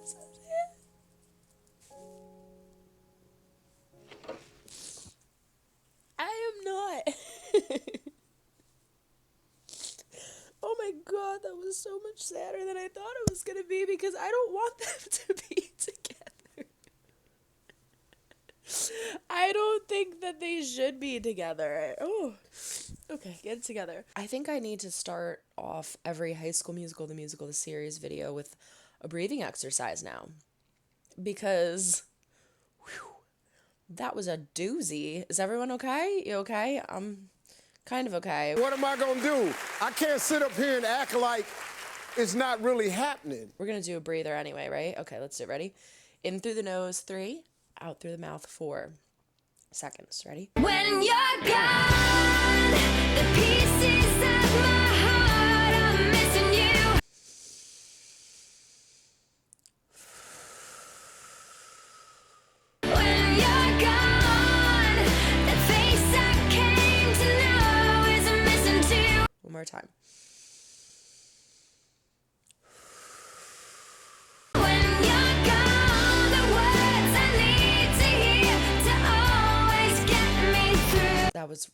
so sad. I am not. Oh my god, that was so much sadder than I thought it was gonna be because I don't want them to be together. I don't think that they should be together. Oh, okay, get it together. I think I need to start off every High School Musical, the series video with a breathing exercise now. Because, whew, that was a doozy. Is everyone okay? You okay? I'm kind of okay. What am I gonna do? I can't sit up here and act like it's not really happening. We're gonna do a breather anyway, right? Okay, let's do it. Ready? In through the nose, 3. Out through the mouth, 4 seconds. Ready? When you're gone, the pieces of my heart are missing you. When you're gone, the face I came to know is missing too. One more time. When you're gone, the words I need to hear to always get me through. That was...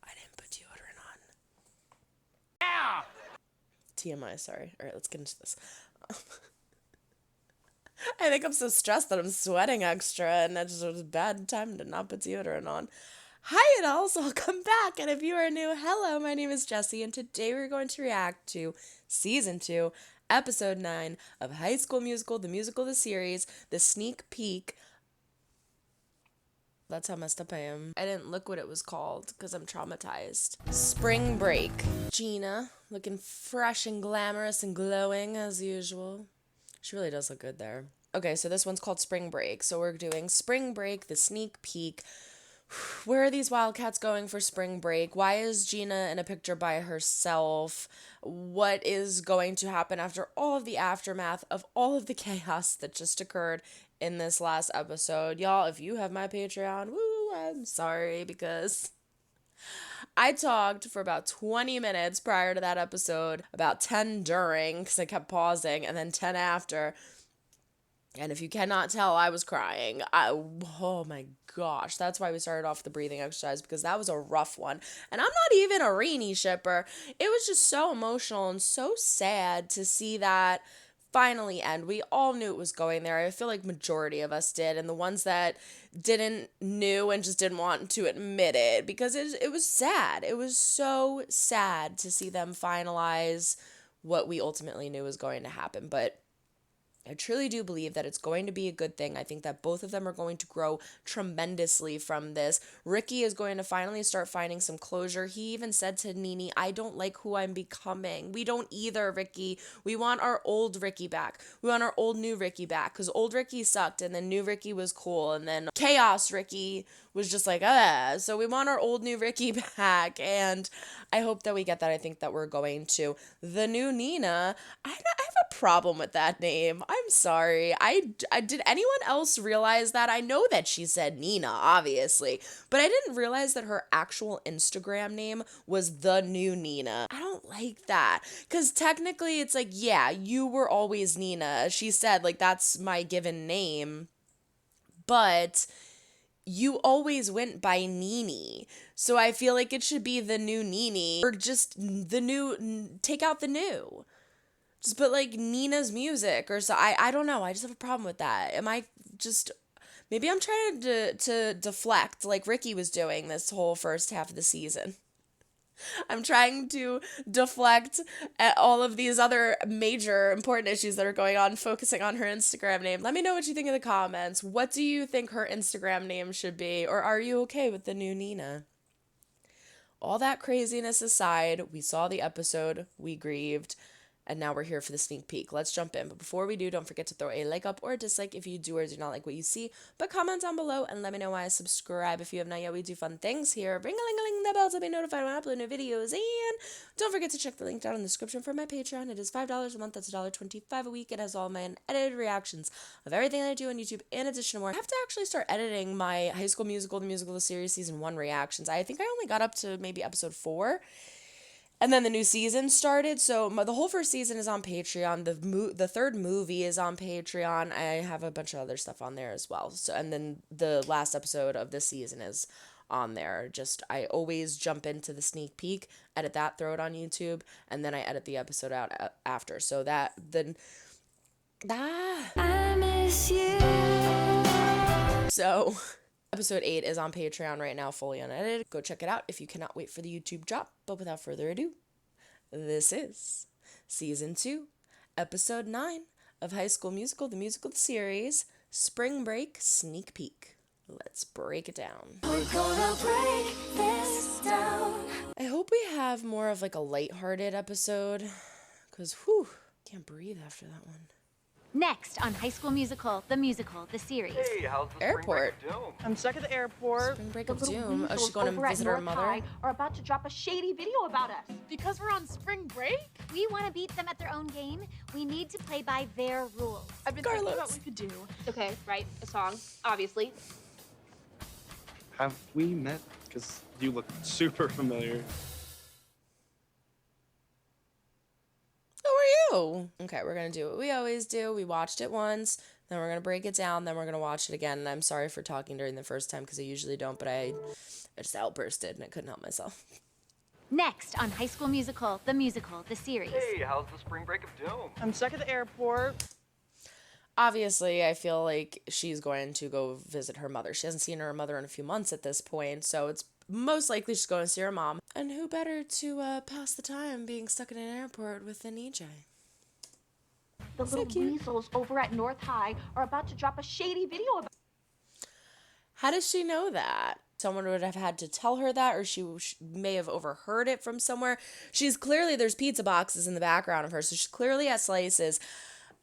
I didn't put deodorant on. TMI, sorry. All right, let's get into this. I think I'm so stressed that I'm sweating extra, and that just was a bad time to not put deodorant on. Hi, and also welcome back. And if you are new, hello, my name is Jessie, and today we're going to react to Season 2, Episode 9 of High School Musical, the series, the sneak peek. That's how messed up I am. I didn't look what it was called because I'm traumatized. Spring Break. Gina, looking fresh and glamorous and glowing as usual. She really does look good there. Okay, so this one's called Spring Break. So we're doing Spring Break, the sneak peek. Where are these Wildcats going for spring break? Why is Gina in a picture by herself? What is going to happen after all of the aftermath of all of the chaos that just occurred in this last episode? Y'all, if you have my Patreon, woo, I'm sorry because I talked for about 20 minutes prior to that episode, about 10 during because I kept pausing, and then 10 after. And if you cannot tell, I was crying. Oh my gosh. That's why we started off the breathing exercise, because that was a rough one. And I'm not even a Renee shipper. It was just so emotional and so sad to see that finally end. We all knew it was going there. I feel like majority of us did. And the ones that didn't knew and just didn't want to admit it, because it was sad. It was so sad to see them finalize what we ultimately knew was going to happen. But I truly do believe that it's going to be a good thing. I think that both of them are going to grow tremendously from this. Ricky is going to finally start finding some closure. He even said to Nene, I don't like who I'm becoming. We don't either, Ricky. We want our old Ricky back. We want our old new Ricky back, because old Ricky sucked and then new Ricky was cool, and then chaos Ricky was just like, ah. So we want our old new Ricky back, and I hope that we get that. I think that we're going to. The new Nina, I have a problem with that name. I'm sorry. I did anyone else realize that? I know that she said Nina, obviously, but I didn't realize that her actual Instagram name was the new Nina. I don't like that, because technically it's like, yeah, you were always Nina. She said, like, that's my given name, but you always went by Nene. So I feel like it should be the new Nene, or just the new, take out the new. Just put like Nina's music or so. I don't know. I just have a problem with that. Am I just, maybe I'm trying to deflect like Ricky was doing this whole first half of the season. I'm trying to deflect at all of these other major important issues that are going on, focusing on her Instagram name. Let me know what you think in the comments. What do you think her Instagram name should be? Or are you okay with the new Nina? All that craziness aside, we saw the episode, we grieved, and now we're here for the sneak peek. Let's jump in. But before we do, don't forget to throw a like up or a dislike if you do or do not like what you see. But comment down below and let me know why. Subscribe if you have not yet. We do fun things here. Ring-a-ling-a-ling the bell to be notified when I upload new videos. And don't forget to check the link down in the description for my Patreon. It is $5 a month. That's $1.25 a week. It has all my unedited reactions of everything that I do on YouTube, in addition to more. I have to actually start editing my High School Musical, the series, season 1 reactions. I think I only got up to maybe episode 4. And then the new season started, so the whole first season is on Patreon. The third movie is on Patreon. I have a bunch of other stuff on there as well. So, and then the last episode of this season is on there. Just I always jump into the sneak peek, edit that, throw it on YouTube, and then I edit the episode out after. So that then I miss you. so episode 8 is on Patreon right now, fully unedited. Go check it out if you cannot wait for the YouTube drop. But without further ado, this is Season 2, Episode 9 of High School Musical, the musical series, Spring Break Sneak Peek. Let's break it down. We're gonna break this down. I hope we have more of like a lighthearted episode, because whew, can't breathe after that one. Next on High School Musical, the series. Hey, how's the Airport. Spring Break of Doom? I'm stuck at the airport. Spring Break The of little Doom. Oh, she's weasels going over to at visit her North mother? High are about to drop a shady video about us. Because we're on spring break? We want to beat them at their own game. We need to play by their rules. I've been thinking about Carlos. what we could do. Okay, right, a song, obviously. Have we met? Because you look super familiar. How are you? Okay, we're going to do what we always do. We watched it once, then we're going to break it down, then we're going to watch it again. And I'm sorry for talking during the first time because I usually don't, but I just outbursted and I couldn't help myself. Next on High School Musical, the series. Hey, how's the Spring Break of Doom? I'm stuck at the airport. Obviously, I feel like she's going to go visit her mother. She hasn't seen her mother in a few months at this point, so it's most likely she's going to see her mom. And who better to pass the time being stuck in an airport with an EJ? The So little cute. weasels over at North High are about to drop a shady video about How does she know that? Someone would have had to tell her that, or she may have overheard it from somewhere. She's clearly, there's pizza boxes in the background of her, so she's clearly at Slices.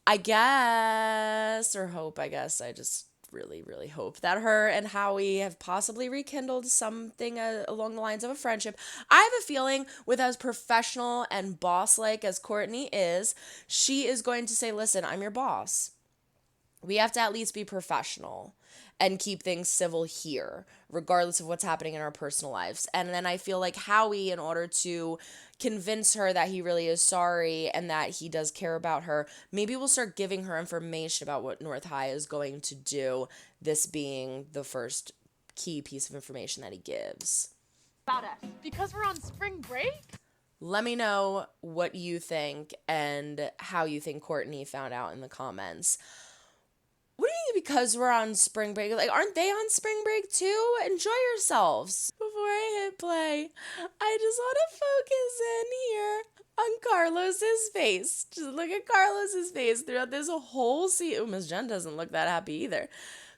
I guess, or hope, I guess. I just really, really hope that her and Howie have possibly rekindled something along the lines of a friendship. I have a feeling with as professional and boss-like as Courtney is, she is going to say, listen, I'm your boss. We have to at least be professional and keep things civil here, regardless of what's happening in our personal lives. And then I feel like Howie, in order to convince her that he really is sorry and that he does care about her, maybe we'll start giving her information about what North High is going to do, this being the first key piece of information that he gives. us. Because we're on spring break? Let me know what you think and how you think Courtney found out in the comments. What do you mean because we're on spring break? Like, aren't they on spring break too? Enjoy yourselves. Before I hit play, I just want to focus in here on Carlos's face. Just look at Carlos's face throughout this whole scene. Oh, Miss Jen doesn't look that happy either.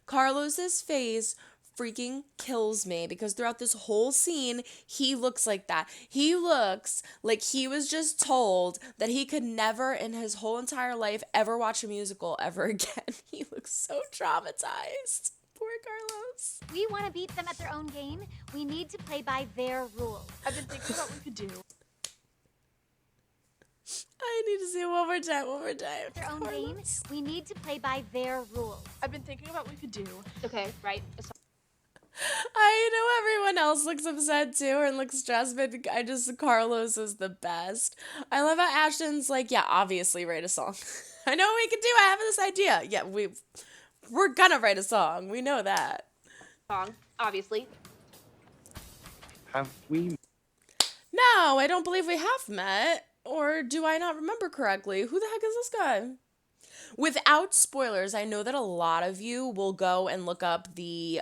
Carlos's face freaking kills me because throughout this whole scene, he looks like that. He looks like he was just told that he could never in his whole entire life ever watch a musical ever again. He looks so traumatized. Poor Carlos. We want to beat them at their own game. We need to play by their rules. I've been thinking about what we could do. I need to see it one more time. Their own game. Carlos. We need to play by their rules. I've been thinking about what we could do. Okay, right, a song. I know everyone else looks upset too and looks stressed, but Carlos is the best. I love how Ashton's like, yeah, obviously write a song. I know what we can do. I have this idea. Yeah, we're gonna write a song. We know that. Song, obviously. Have we? No, I don't believe we have met. Or do I not remember correctly? Who the heck is this guy? Without spoilers, I know that a lot of you will go and look up the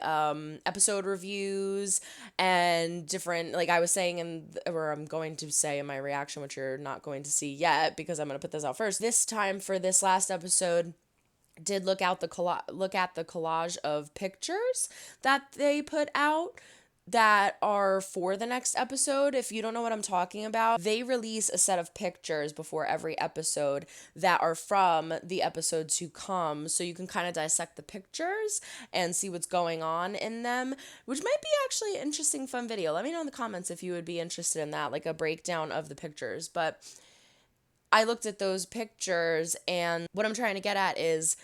episode reviews and different, like I was saying, or I'm going to say in my reaction, which you're not going to see yet because I'm going to put this out first. This time for this last episode, did look at the collage of pictures that they put out that are for the next episode. If you don't know what I'm talking about, they release a set of pictures before every episode that are from the episode to come, so you can kind of dissect the pictures and see what's going on in them, which might be actually an interesting, fun video. Let me know in the comments if you would be interested in that, like a breakdown of the pictures. But I looked at those pictures, and what I'm trying to get at is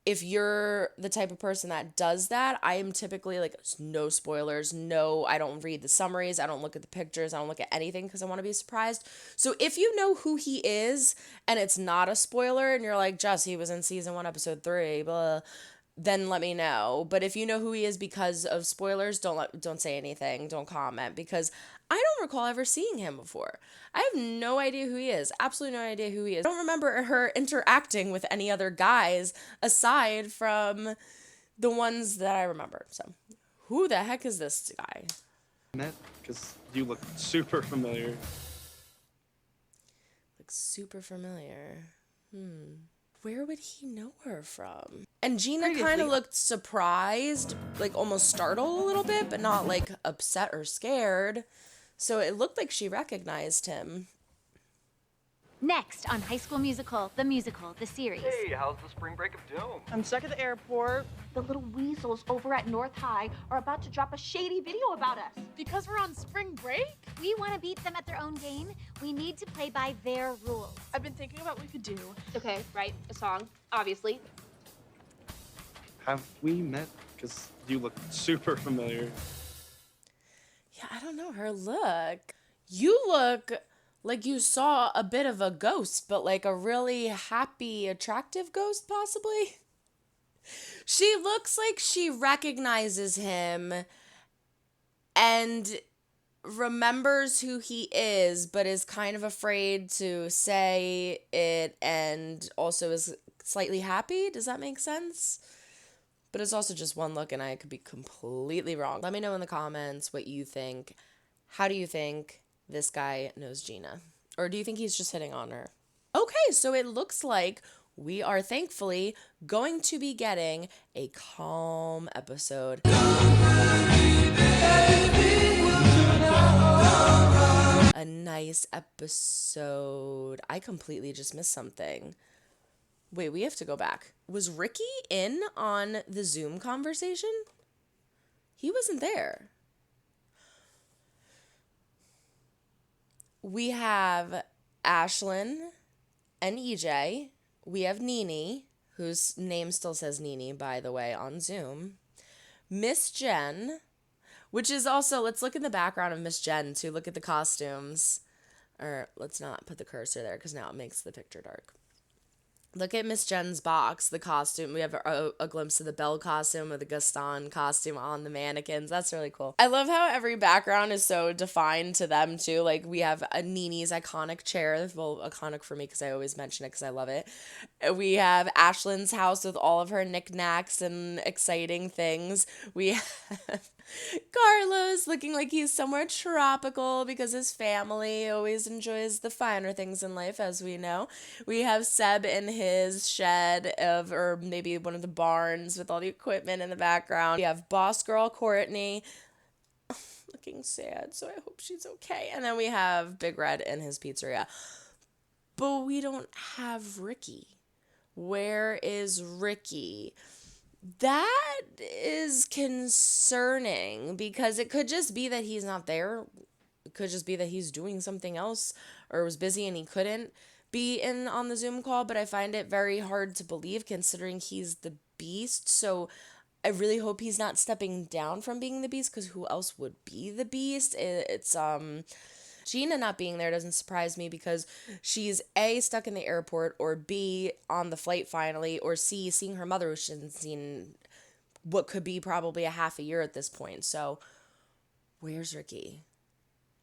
if you're the type of person that does that, I am typically like, no spoilers, no, I don't read the summaries, I don't look at the pictures, I don't look at anything because I want to be surprised. So if you know who he is and it's not a spoiler and you're like, Jess, he was in season 1, episode 3, blah, then let me know. But if you know who he is because of spoilers, don't say anything, don't comment, because I don't recall ever seeing him before. I have no idea who he is. Absolutely no idea who he is. I don't remember her interacting with any other guys aside from the ones that I remember. So, who the heck is this guy? Met because you look super familiar. Like, super familiar. Where would he know her from? And Gina kind of looked surprised, like almost startled a little bit, but not like upset or scared. So it looked like she recognized him. Next on High School Musical, the series. Hey, how's the spring break of doom? I'm stuck at the airport The little weasels over at North High are about to drop a shady video about us. because we're on spring break. We want to beat them at their own game. We need to play by their rules. I've been thinking about what we could do. Okay, right, a song, obviously. Have we met? Because you look super familiar. Yeah, I don't know her look. You look like you saw a bit of a ghost, but like a really happy, attractive ghost, possibly. She looks like she recognizes him and remembers who he is, but is kind of afraid to say it and also is slightly happy. Does that make sense? But it's also just one look and I could be completely wrong. Let me know in the comments what you think. How do you think this guy knows Gina? Or do you think he's just hitting on her? Okay, so it looks like we are thankfully going to be getting a calm episode. A nice episode. I completely just missed something. Wait, we have to go back. Was Ricky in on the Zoom conversation? He wasn't there. We have Ashlyn and EJ. We have Nene, whose name still says Nene, by the way, on Zoom. Miss Jen, which is also, let's look in the background of Miss Jen to look at the costumes. Or let's not put the cursor there because now it makes the picture dark. Look at Miss Jen's box, the costume. We have a glimpse of the Belle costume or the Gaston costume on the mannequins. That's really cool. I love how every background is so defined to them, too. Like, we have a Nene's iconic chair. Well, iconic for me because I always mention it because I love it. We have Ashlyn's house with all of her knickknacks and exciting things. We have Carlos looking like he's somewhere tropical because his family always enjoys the finer things in life, as we know. We have Seb in his shed or maybe one of the barns with all the equipment in the background. We have boss girl Courtney looking sad, so I hope she's okay. And then we have Big Red in his pizzeria. But we don't have Ricky. Where is Ricky? That is concerning because it could just be that he's not there. It could just be that he's doing something else or was busy and he couldn't be in on the Zoom call, but I find it very hard to believe considering he's the Beast. So I really hope he's not stepping down from being the Beast because who else would be the Beast? It's Gina not being there doesn't surprise me because she's A, stuck in the airport, or B, on the flight finally, or C, seeing her mother, which she hasn't seen what could be probably a half a year at this point. So, where's Ricky?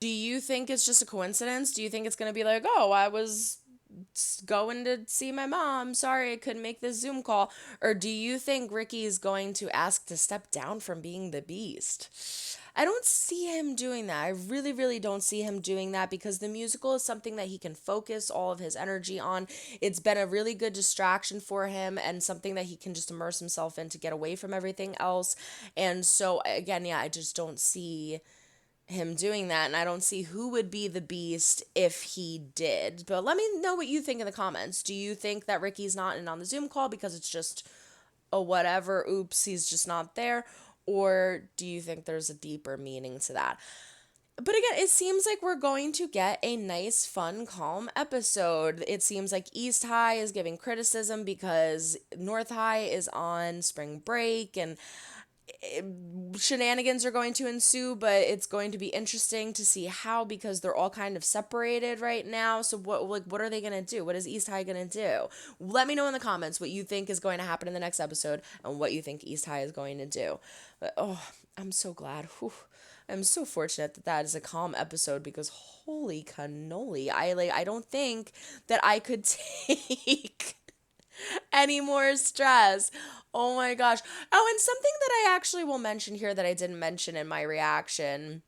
Do you think it's just a coincidence? Do you think it's going to be like, oh, I was going to see my mom. Sorry, I couldn't make this Zoom call. Or do you think Ricky's going to ask to step down from being the Beast? I don't see him doing that. I really, really don't see him doing that because the musical is something that he can focus all of his energy on. It's been a really good distraction for him and something that he can just immerse himself in to get away from everything else. And so, again, yeah, I just don't see him doing that, and I don't see who would be the Beast if he did. But let me know what you think in the comments. Do you think that Ricky's not in on the Zoom call because it's just a whatever, oops, he's just not there? Or do you think there's a deeper meaning to that? But again, it seems like we're going to get a nice, fun, calm episode. It seems like East High is giving criticism because North High is on spring break and shenanigans are going to ensue, but it's going to be interesting to see how, because they're all kind of separated right now. So what are they going to do? What is East High going to do? Let me know in the comments what you think is going to happen in the next episode and what you think East High is going to do. But I'm so glad. Whew. I'm so fortunate that is a calm episode, because holy cannoli, I don't think that I could take any more stress. Oh my gosh. Oh, and something that I actually will mention here that I didn't mention in my reaction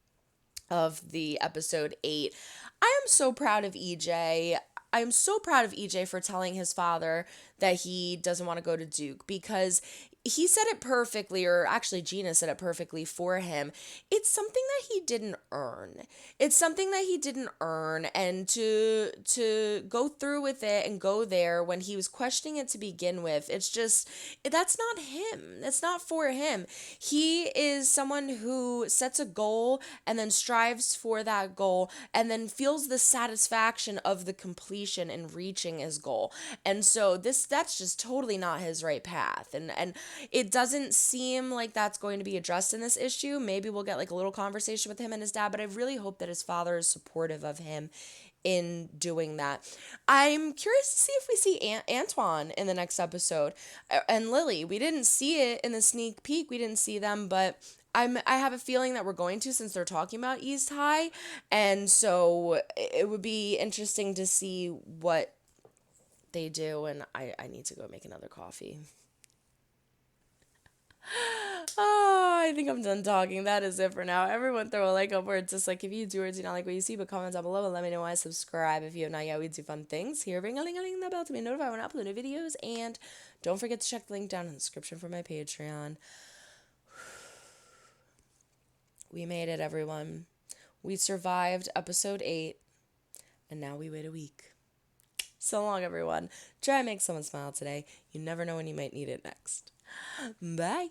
of the episode 8. I am so proud of EJ. I am so proud of EJ for telling his father that he doesn't want to go to Duke, because he said it perfectly, or actually Gina said it perfectly for him. It's something that he didn't earn. It's something that he didn't earn, and to go through with it and go there when he was questioning it to begin with, it's just, that's not him. It's not for him. He is someone who sets a goal and then strives for that goal and then feels the satisfaction of the completion and reaching his goal. And so that's just totally not his right path. And it doesn't seem like that's going to be addressed in this issue. Maybe we'll get like a little conversation with him and his dad, but I really hope that his father is supportive of him in doing that. I'm curious to see if we see Antoine in the next episode, and Lily. We didn't see it in the sneak peek. We didn't see them, but I have a feeling that we're going to, since they're talking about East High, and so it would be interesting to see what they do. And I need to go make another coffee. Oh, I think I'm done talking. That is it for now. Everyone throw a like up where it's just like, if you do or do not like what you see, but comment down below and let me know why. Subscribe if you have not yet. We do fun things here. Ring a ling the bell to be notified when I upload new videos. And don't forget to check the link down in the description for my Patreon. We made it, everyone. We survived episode 8. And now we wait a week. So long, everyone. Try and make someone smile today. You never know when you might need it next. Bye.